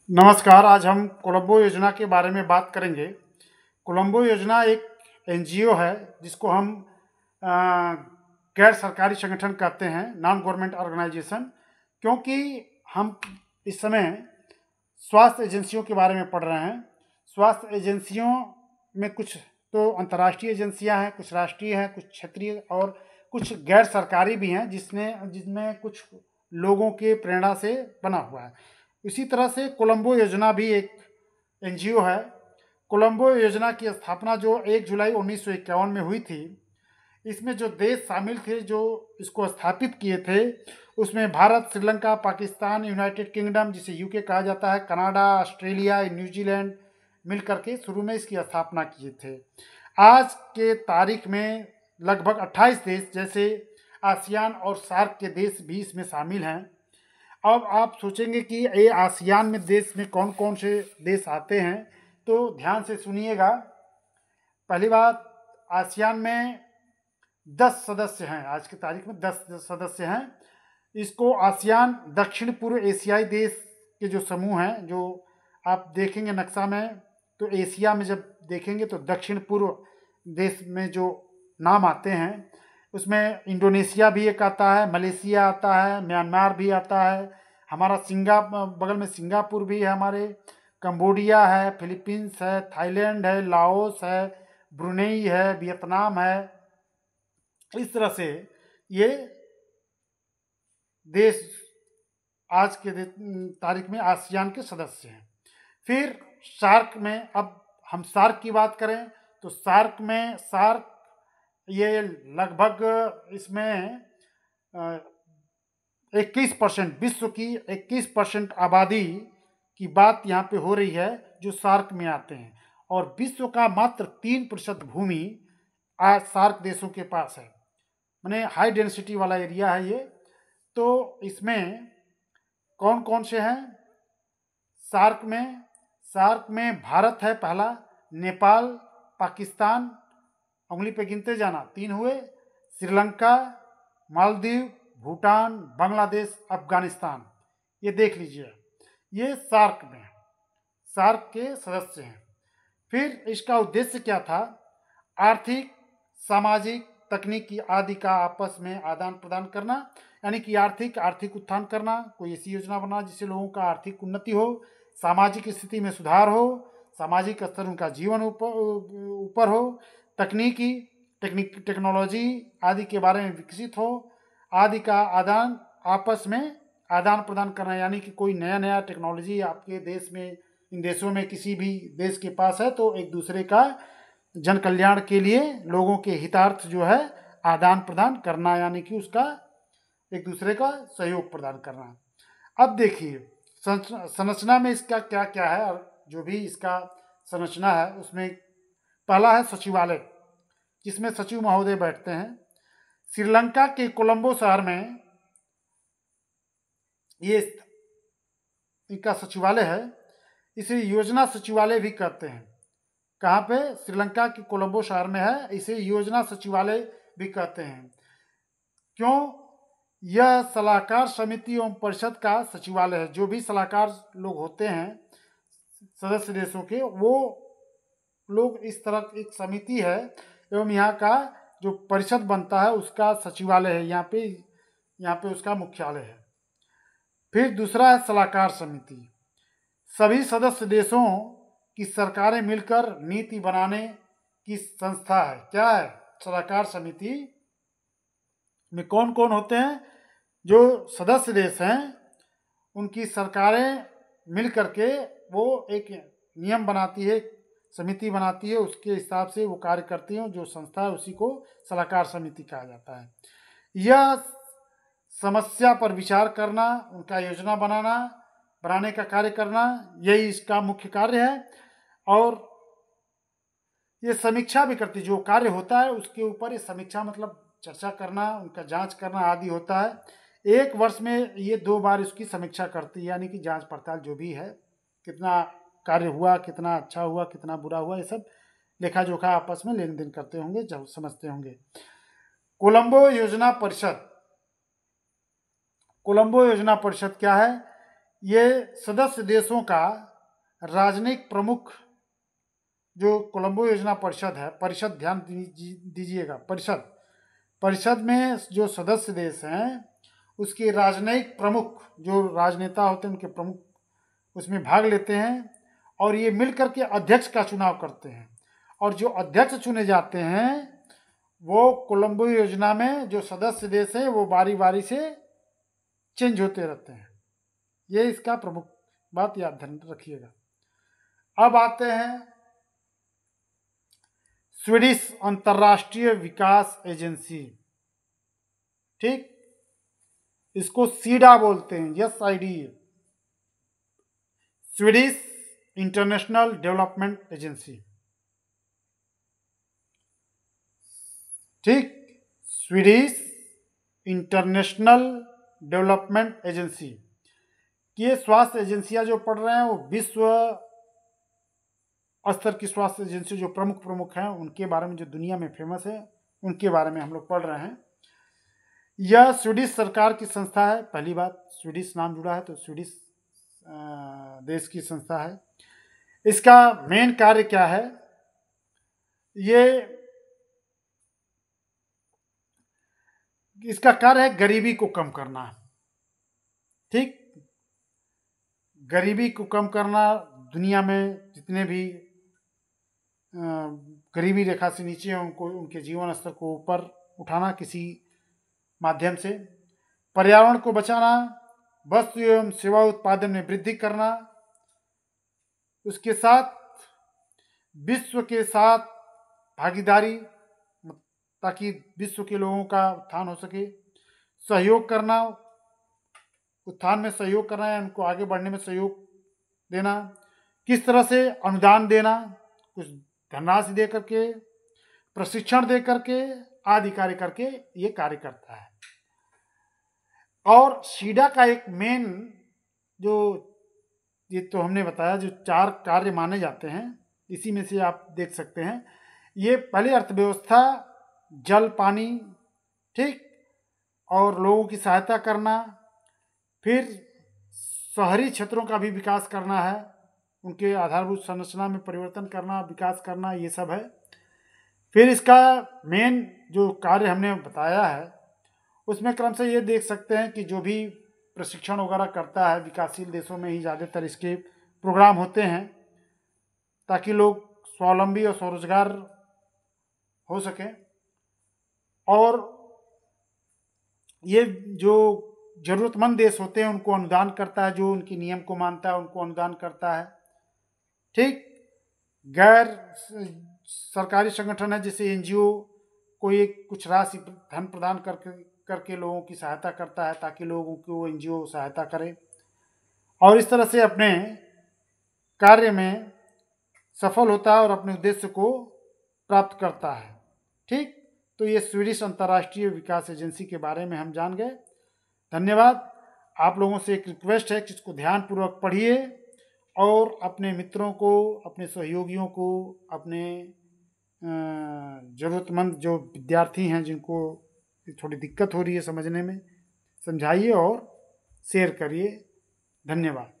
नमस्कार। आज हम कोलंबो योजना के बारे में बात करेंगे। कोलंबो योजना एक एनजीओ है जिसको हम अ, गैर सरकारी संगठन कहते हैं, नॉन गवर्नमेंट ऑर्गेनाइजेशन। क्योंकि हम इस समय स्वास्थ्य एजेंसियों के बारे में पढ़ रहे हैं। स्वास्थ्य एजेंसियों में कुछ तो अंतर्राष्ट्रीय एजेंसियां हैं, कुछ राष्ट्रीय हैं, कुछ क्षेत्रीय और कुछ गैर सरकारी भी हैं, जिसमें कुछ लोगों के प्रेरणा से बना हुआ है। इसी तरह से कोलंबो योजना भी एक एनजीओ है। कोलंबो योजना की स्थापना जो 1 जुलाई 1951 में हुई थी, इसमें जो देश शामिल थे जो इसको स्थापित किए थे, उसमें भारत, श्रीलंका, पाकिस्तान, यूनाइटेड किंगडम जिसे यूके कहा जाता है, कनाडा, ऑस्ट्रेलिया, न्यूजीलैंड मिल करके शुरू में इसकी स्थापना किए थे। आज के तारीख में लगभग 28 देश जैसे आसियान और सार्क के देश भी इसमें शामिल हैं। अब आप सोचेंगे कि ये आसियान में देश में कौन कौन से देश आते हैं, तो ध्यान से सुनिएगा। पहली बात, आसियान में 10 सदस्य हैं। आज की तारीख में 10 सदस्य हैं। इसको आसियान दक्षिण पूर्व एशियाई देश के जो समूह हैं, जो आप देखेंगे नक्शा में, तो एशिया में जब देखेंगे तो दक्षिण पूर्व देश में जो नाम आते हैं, उसमें इंडोनेशिया भी एक आता है, मलेशिया आता है, म्यांमार भी आता है, हमारा बगल में सिंगापुर भी है, हमारे कंबोडिया है, फिलीपींस है, थाईलैंड है, लाओस है, ब्रुनेई है, वियतनाम है। इस तरह से ये देश आज के तारीख में आसियान के सदस्य हैं। फिर सार्क में, अब हम सार्क की बात करें तो सार्क ये लगभग इसमें 21%, विश्व की 21% आबादी की बात यहाँ पे हो रही है जो सार्क में आते हैं, और विश्व का मात्र 3% भूमि आज सार्क देशों के पास है। माने हाई डेंसिटी वाला एरिया है ये। तो इसमें कौन कौन से हैं सार्क में भारत है पहला, नेपाल, पाकिस्तान, उंगली पे गिनते जाना, 3 हुए, श्रीलंका, मालदीव, भूटान, बांग्लादेश, अफगानिस्तान। ये देख लीजिए, ये सार्क के सदस्य हैं। फिर इसका उद्देश्य क्या था? आर्थिक, सामाजिक, तकनीकी आदि का आपस में आदान प्रदान करना, यानी कि आर्थिक उत्थान करना, कोई ऐसी योजना बनाना जिससे लोगों का आर्थिक उन्नति हो, सामाजिक स्थिति में सुधार हो, सामाजिक स्तर उनका जीवन ऊपर हो, टेक्नोलॉजी आदि के बारे में विकसित हो, आदि का आपस में आदान प्रदान करना, यानी कि कोई नया टेक्नोलॉजी आपके देश में, इन देशों में किसी भी देश के पास है तो एक दूसरे का जन कल्याण के लिए लोगों के हितार्थ जो है आदान प्रदान करना, यानी कि उसका एक दूसरे का सहयोग प्रदान करना। अब देखिए संरचना में इसका क्या क्या है, और जो भी इसका संरचना है उसमें पहला है सचिवालय, जिसमें सचिव महोदय बैठते हैं। श्रीलंका के कोलंबो शहर में ये इनका सचिवालय है। इसे योजना सचिवालय भी कहते हैं। कहाँ पे? श्रीलंका के कोलंबो शहर में है। इसे योजना सचिवालय भी कहते हैं। क्यों? यह सलाहकार समिति एवं परिषद का सचिवालय है। जो भी सलाहकार लोग होते हैं सदस्य देशों के, वो लोग इस तरह एक समिति है, एवं यहाँ का जो परिषद बनता है उसका सचिवालय है, यहाँ पे उसका मुख्यालय है। फिर दूसरा है सलाहकार समिति। सभी सदस्य देशों की सरकारें मिलकर नीति बनाने की संस्था है। क्या है? सलाहकार समिति में कौन कौन होते हैं? जो सदस्य देश हैं उनकी सरकारें मिल करके वो एक नियम बनाती है, समिति बनाती है, उसके हिसाब से वो कार्य करती हैं। जो संस्था है उसी को सलाहकार समिति कहा जाता है। यह समस्या पर विचार करना, उनका योजना बनाने का कार्य करना, यही इसका मुख्य कार्य है। और ये समीक्षा भी करती है, जो कार्य होता है उसके ऊपर ये समीक्षा मतलब चर्चा करना, उनका जांच करना आदि होता है। 1 वर्ष में ये 2 बार इसकी समीक्षा करती है, यानी कि जांच पड़ताल जो भी है, कितना कार्य हुआ, कितना अच्छा हुआ, कितना बुरा हुआ, ये सब लेखा जोखा आपस में लेन देन करते होंगे, जब समझते होंगे। कोलंबो योजना परिषद क्या है? ये सदस्य देशों का राजनयिक प्रमुख जो कोलंबो योजना परिषद है, परिषद ध्यान दीजिएगा, परिषद में जो सदस्य देश हैं उसके राजनयिक प्रमुख, जो राजनेता होते हैं उनके प्रमुख उसमें भाग लेते हैं और ये मिलकर के अध्यक्ष का चुनाव करते हैं। और जो अध्यक्ष चुने जाते हैं वो कोलंबो योजना में जो सदस्य देश हैं वो बारी बारी से चेंज होते रहते हैं। ये इसका प्रमुख बात याद रखिएगा। अब आते हैं स्वीडिश अंतर्राष्ट्रीय विकास एजेंसी, ठीक, इसको सीडा बोलते हैं, SID, Swedish international development agency, ठीक, स्वीडिश इंटरनेशनल डेवलपमेंट एजेंसी। ये स्वास्थ्य एजेंसियां जो पढ़ रहे हैं वो विश्व स्तर की स्वास्थ्य एजेंसी जो प्रमुख हैं उनके बारे में, जो दुनिया में फेमस है उनके बारे में हम लोग पढ़ रहे हैं। यह स्वीडिश सरकार की संस्था है। पहली बात, स्वीडिश नाम जुड़ा है तो स्वीडिश देश की संस्था है। इसका मेन कार्य क्या है? इसका कार्य है गरीबी को कम करना, ठीक, गरीबी को कम करना। दुनिया में जितने भी गरीबी रेखा से नीचे हैं उनको, उनके जीवन स्तर को ऊपर उठाना किसी माध्यम से, पर्यावरण को बचाना, वस्तु एवं सेवा उत्पादन में वृद्धि करना, उसके साथ विश्व के साथ भागीदारी ताकि विश्व के लोगों का उत्थान हो सके, सहयोग करना, उत्थान में सहयोग करना है, उनको आगे बढ़ने में सहयोग देना, किस तरह से अनुदान देना, कुछ धनराशि दे करके, प्रशिक्षण दे करके, आदि कार्य करके ये कार्य करता है। और सीडा का एक मेन जो, ये तो हमने बताया, जो 4 कार्य माने जाते हैं, इसी में से आप देख सकते हैं। ये पहले अर्थव्यवस्था, जल पानी, ठीक, और लोगों की सहायता करना, फिर शहरी क्षेत्रों का भी विकास करना है, उनके आधारभूत संरचना में परिवर्तन करना, विकास करना, ये सब है। फिर इसका मेन जो कार्य हमने बताया है उसमें क्रम से ये देख सकते हैं कि जो भी प्रशिक्षण वगैरह करता है, विकासशील देशों में ही ज़्यादातर इसके प्रोग्राम होते हैं ताकि लोग स्वावलंबी और स्वरोजगार हो सकें। और ये जो ज़रूरतमंद देश होते हैं उनको अनुदान करता है, जो उनकी नियम को मानता है उनको अनुदान करता है, ठीक। गैर सरकारी संगठन है जैसे NGO को एक कुछ राशि धन प्रदान करके लोगों की सहायता करता है ताकि लोगों को NGO सहायता करे और इस तरह से अपने कार्य में सफल होता है और अपने उद्देश्य को प्राप्त करता है, ठीक। तो ये स्वीडिश अंतर्राष्ट्रीय विकास एजेंसी के बारे में हम जान गए। धन्यवाद। आप लोगों से एक रिक्वेस्ट है कि इसको ध्यानपूर्वक पढ़िए और अपने मित्रों को, अपने सहयोगियों को, अपने ज़रूरतमंद जो विद्यार्थी हैं जिनको थोड़ी दिक्कत हो रही है समझने में, समझाइए और शेयर करिए। धन्यवाद।